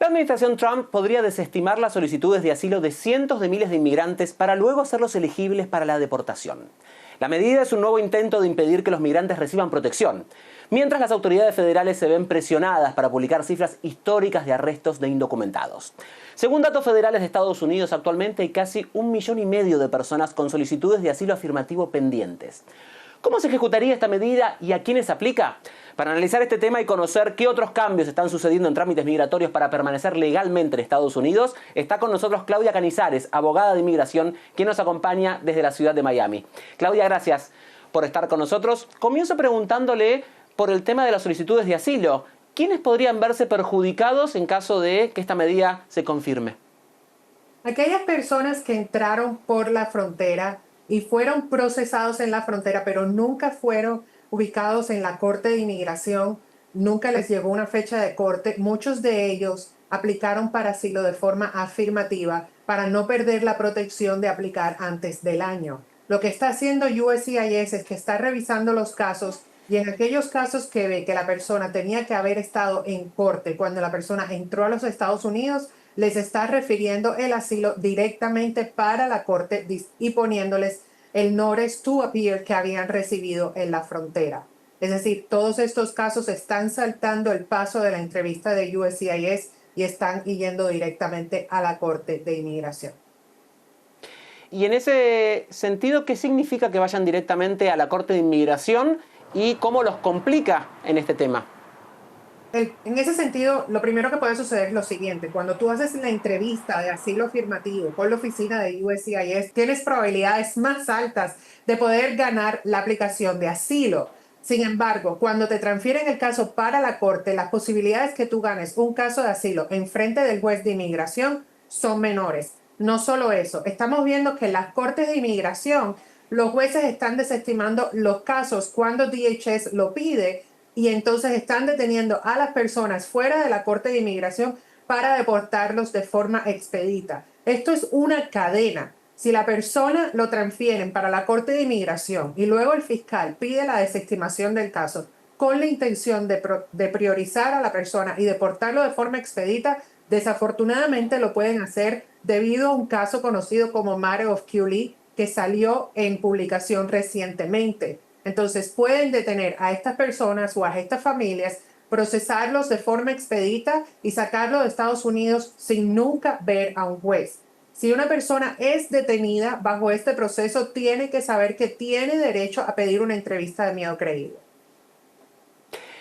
La administración Trump podría desestimar las solicitudes de asilo de cientos de miles de inmigrantes para luego hacerlos elegibles para la deportación. La medida es un nuevo intento de impedir que los migrantes reciban protección, mientras las autoridades federales se ven presionadas para publicar cifras históricas de arrestos de indocumentados. Según datos federales de Estados Unidos, actualmente hay casi 1,5 millones de personas con solicitudes de asilo afirmativo pendientes. ¿Cómo se ejecutaría esta medida y a quiénes aplica? Para analizar este tema y conocer qué otros cambios están sucediendo en trámites migratorios para permanecer legalmente en Estados Unidos, está con nosotros Claudia Canizares, abogada de inmigración, quien nos acompaña desde la ciudad de Miami. Claudia, gracias por estar con nosotros. Comienzo preguntándole por el tema de las solicitudes de asilo. ¿Quiénes podrían verse perjudicados en caso de que esta medida se confirme? Aquellas personas que entraron por la frontera y fueron procesados en la frontera, pero nunca fueron ubicados en la Corte de Inmigración, nunca les llegó una fecha de corte. Muchos de ellos aplicaron para asilo de forma afirmativa para no perder la protección de aplicar antes del año. Lo que está haciendo USCIS es que está revisando los casos y en aquellos casos que ve que la persona tenía que haber estado en corte cuando la persona entró a los Estados Unidos, les está refiriendo el asilo directamente para la corte y poniéndoles el notice to appear que habían recibido en la frontera. Es decir, todos estos casos están saltando el paso de la entrevista de USCIS y están yendo directamente a la Corte de Inmigración. Y en ese sentido, ¿qué significa que vayan directamente a la Corte de Inmigración y cómo los complica en este tema? En ese sentido, lo primero que puede suceder es lo siguiente. Cuando tú haces la entrevista de asilo afirmativo con la oficina de USCIS, tienes probabilidades más altas de poder ganar la aplicación de asilo. Sin embargo, cuando te transfieren el caso para la corte, las posibilidades que tú ganes un caso de asilo en frente del juez de inmigración son menores. No solo eso, estamos viendo que en las cortes de inmigración, los jueces están desestimando los casos cuando DHS lo pide, y entonces están deteniendo a las personas fuera de la Corte de Inmigración para deportarlos de forma expedita. Esto es una cadena. Si la persona lo transfieren para la Corte de Inmigración y luego el fiscal pide la desestimación del caso con la intención de priorizar a la persona y deportarlo de forma expedita, desafortunadamente lo pueden hacer debido a un caso conocido como Matter of QLE que salió en publicación recientemente. Entonces pueden detener a estas personas o a estas familias, procesarlos de forma expedita y sacarlo de Estados Unidos sin nunca ver a un juez. Si una persona es detenida bajo este proceso, tiene que saber que tiene derecho a pedir una entrevista de miedo creíble.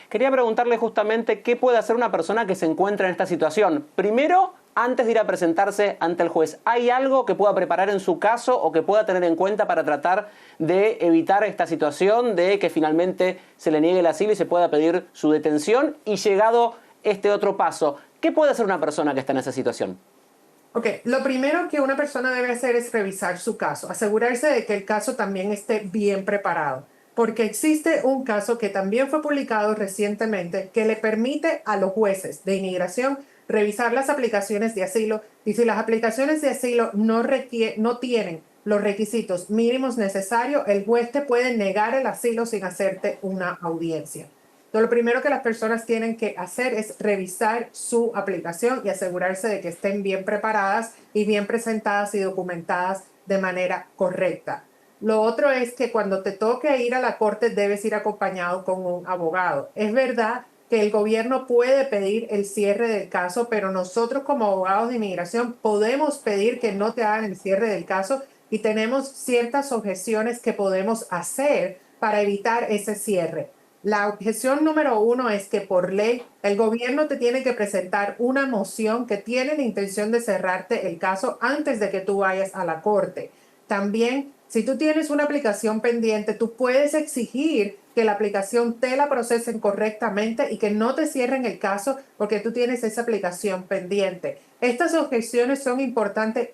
Quería preguntarle justamente qué puede hacer una persona que se encuentra en esta situación. Primero, antes de ir a presentarse ante el juez, ¿hay algo que pueda preparar en su caso o que pueda tener en cuenta para tratar de evitar esta situación de que finalmente se le niegue el asilo y se pueda pedir su detención? Y llegado este otro paso, ¿qué puede hacer una persona que está en esa situación? Ok, lo primero que una persona debe hacer es revisar su caso, asegurarse de que el caso también esté bien preparado, porque existe un caso que también fue publicado recientemente que le permite a los jueces de inmigración revisar las aplicaciones de asilo y si las aplicaciones de asilo no tienen los requisitos mínimos necesarios, el juez te puede negar el asilo sin hacerte una audiencia. Entonces, lo primero que las personas tienen que hacer es revisar su aplicación y asegurarse de que estén bien preparadas y bien presentadas y documentadas de manera correcta. Lo otro es que cuando te toque ir a la corte debes ir acompañado con un abogado. Es verdad que el gobierno puede pedir el cierre del caso, pero nosotros como abogados de inmigración podemos pedir que no te hagan el cierre del caso y tenemos ciertas objeciones que podemos hacer para evitar ese cierre. La objeción número 1 es que por ley el gobierno te tiene que presentar una moción que tiene la intención de cerrarte el caso antes de que tú vayas a la corte. También, si tú tienes una aplicación pendiente, tú puedes exigir que la aplicación te la procesen correctamente y que no te cierren el caso porque tú tienes esa aplicación pendiente. Estas objeciones son importantes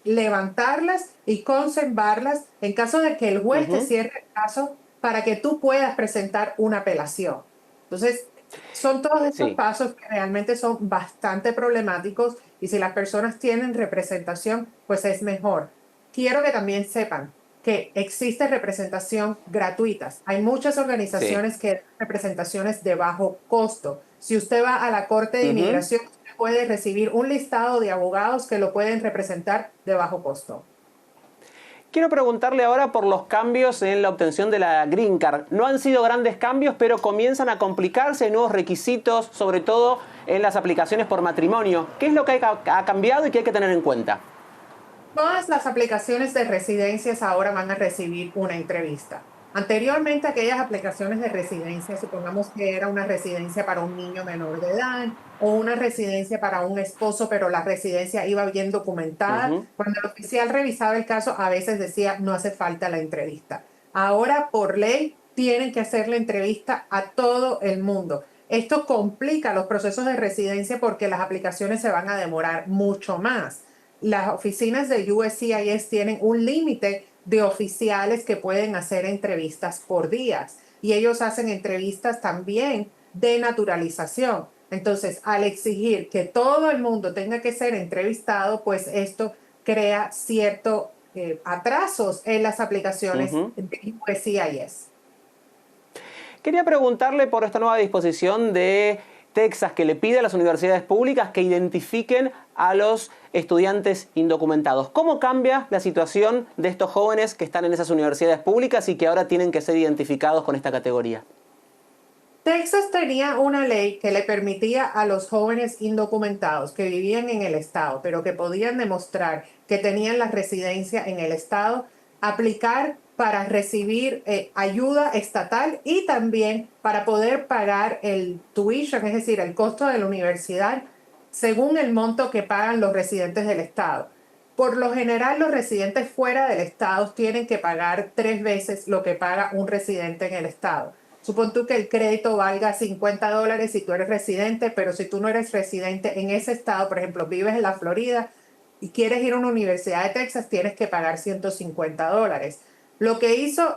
levantarlas y conservarlas en caso de que el juez te cierre el caso para que tú puedas presentar una apelación. Entonces, son todos estos pasos que realmente son bastante problemáticos y si las personas tienen representación, pues es mejor. Quiero que también sepan que existe representación gratuita. Hay muchas organizaciones que dan representaciones de bajo costo. Si usted va a la Corte de Inmigración, puede recibir un listado de abogados que lo pueden representar de bajo costo. Quiero preguntarle ahora por los cambios en la obtención de la Green Card. No han sido grandes cambios, pero comienzan a complicarse, hay nuevos requisitos, sobre todo en las aplicaciones por matrimonio. ¿Qué es lo que ha cambiado y qué hay que tener en cuenta? Todas las aplicaciones de residencias ahora van a recibir una entrevista. Anteriormente, aquellas aplicaciones de residencia, supongamos que era una residencia para un niño menor de edad o una residencia para un esposo, pero la residencia iba bien documentada. Cuando el oficial revisaba el caso, a veces decía, no hace falta la entrevista. Ahora, por ley, tienen que hacer la entrevista a todo el mundo. Esto complica los procesos de residencia porque las aplicaciones se van a demorar mucho más. Las oficinas de USCIS tienen un límite de oficiales que pueden hacer entrevistas por días y ellos hacen entrevistas también de naturalización. Entonces, al exigir que todo el mundo tenga que ser entrevistado, pues esto crea ciertos atrasos en las aplicaciones de USCIS. Quería preguntarle por esta nueva disposición de Texas que le pide a las universidades públicas que identifiquen a los estudiantes indocumentados. ¿Cómo cambia la situación de estos jóvenes que están en esas universidades públicas y que ahora tienen que ser identificados con esta categoría? Texas tenía una ley que le permitía a los jóvenes indocumentados que vivían en el estado, pero que podían demostrar que tenían la residencia en el estado, aplicar para recibir ayuda estatal y también para poder pagar el tuition, es decir, el costo de la universidad, según el monto que pagan los residentes del estado. Por lo general, los residentes fuera del estado tienen que pagar 3 veces lo que paga un residente en el estado. Supón tú que el crédito valga $50 si tú eres residente, pero si tú no eres residente en ese estado, por ejemplo, vives en la Florida y quieres ir a una universidad de Texas, tienes que pagar $150. Lo que hizo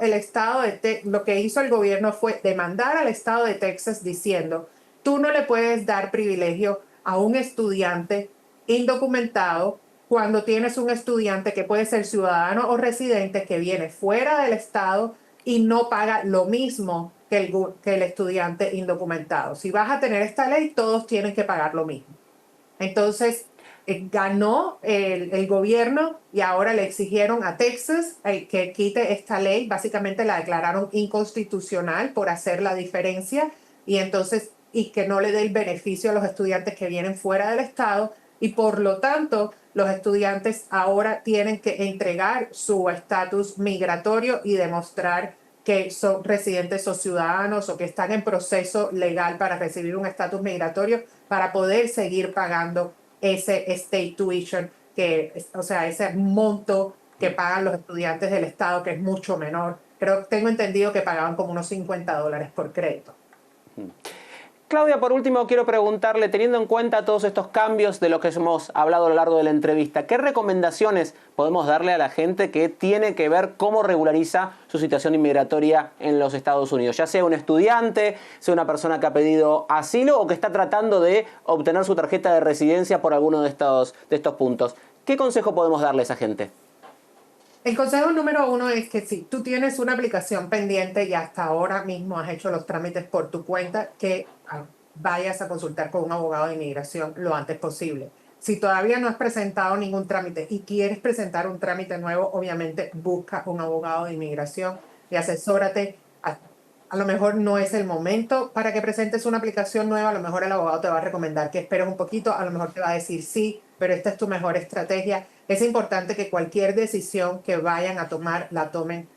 el gobierno fue demandar al estado de Texas diciendo, tú no le puedes dar privilegio a un estudiante indocumentado cuando tienes un estudiante que puede ser ciudadano o residente que viene fuera del estado y no paga lo mismo que el estudiante indocumentado. Si vas a tener esta ley, todos tienen que pagar lo mismo. Entonces, ganó el gobierno y ahora le exigieron a Texas que quite esta ley. Básicamente la declararon inconstitucional por hacer la diferencia y que no le dé el beneficio a los estudiantes que vienen fuera del estado y por lo tanto los estudiantes ahora tienen que entregar su estatus migratorio y demostrar que son residentes o ciudadanos o que están en proceso legal para recibir un estatus migratorio para poder seguir pagando ese state tuition, ese monto que pagan los estudiantes del estado, que es mucho menor. Tengo entendido que pagaban como unos $50 por crédito. Claudia, por último, quiero preguntarle, teniendo en cuenta todos estos cambios de los que hemos hablado a lo largo de la entrevista, ¿qué recomendaciones podemos darle a la gente que tiene que ver cómo regulariza su situación inmigratoria en los Estados Unidos? Ya sea un estudiante, sea una persona que ha pedido asilo o que está tratando de obtener su tarjeta de residencia por alguno de estos puntos. ¿Qué consejo podemos darle a esa gente? El consejo número 1 es que si tú tienes una aplicación pendiente y hasta ahora mismo has hecho los trámites por tu cuenta, que vayas a consultar con un abogado de inmigración lo antes posible. Si todavía no has presentado ningún trámite y quieres presentar un trámite nuevo, obviamente busca un abogado de inmigración y asesórate. A lo mejor no es el momento para que presentes una aplicación nueva, a lo mejor el abogado te va a recomendar que esperes un poquito, a lo mejor te va a decir sí, pero esta es tu mejor estrategia. Es importante que cualquier decisión que vayan a tomar la tomen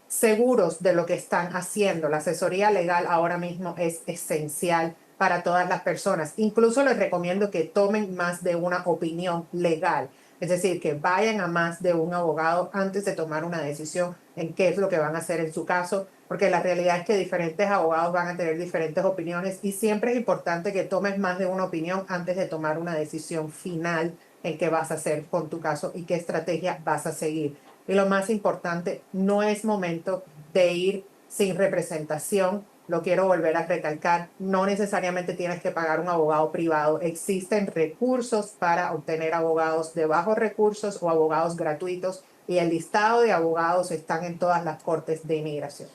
seguros de lo que están haciendo. La asesoría legal ahora mismo es esencial para todas las personas. Incluso les recomiendo que tomen más de una opinión legal. Es decir, que vayan a más de un abogado antes de tomar una decisión en qué es lo que van a hacer en su caso, porque la realidad es que diferentes abogados van a tener diferentes opiniones y siempre es importante que tomes más de una opinión antes de tomar una decisión final en qué vas a hacer con tu caso y qué estrategia vas a seguir. Y lo más importante, no es momento de ir sin representación. Lo quiero volver a recalcar, no necesariamente tienes que pagar un abogado privado. Existen recursos para obtener abogados de bajos recursos o abogados gratuitos y el listado de abogados están en todas las cortes de inmigración.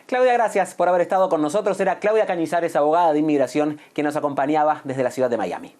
Claudia, gracias por haber estado con nosotros. Era Claudia Cañizares, abogada de inmigración, que nos acompañaba desde la ciudad de Miami.